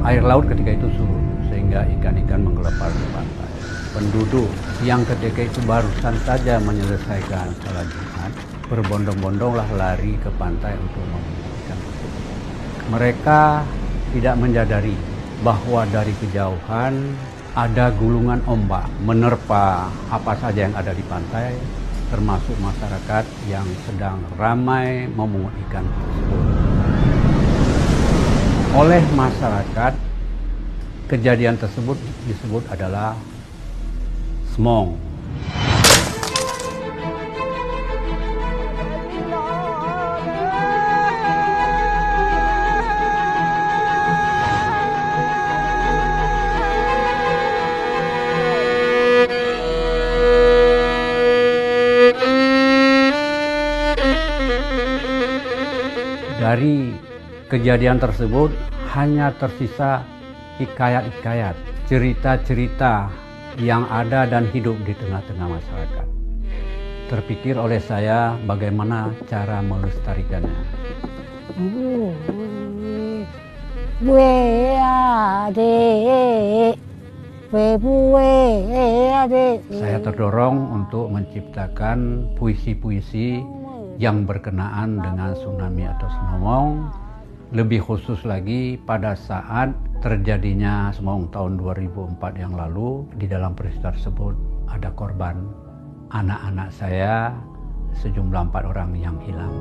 air laut ketika itu surut sehingga ikan-ikan menggelepar di pantai. Penduduk yang ketika itu barusan saja menyelesaikan salat Jumat berbondong-bondonglah lari ke pantai untuk memburu ikan tersebut. Mereka tidak menyadari bahwa dari kejauhan ada gulungan ombak menerpa apa saja yang ada di pantai, termasuk masyarakat yang sedang ramai memungut ikan tersebut. Oleh masyarakat, kejadian tersebut disebut adalah smong. Dari kejadian tersebut hanya tersisa hikayat-hikayat, cerita-cerita yang ada dan hidup di tengah-tengah masyarakat. Terpikir oleh saya bagaimana cara melestarikannya. Saya terdorong untuk menciptakan puisi-puisi yang berkenaan dengan tsunami atau semong, lebih khusus lagi pada saat terjadinya semong tahun 2004 yang lalu. Di dalam peristiwa tersebut ada korban, anak-anak saya sejumlah 4 orang yang hilang.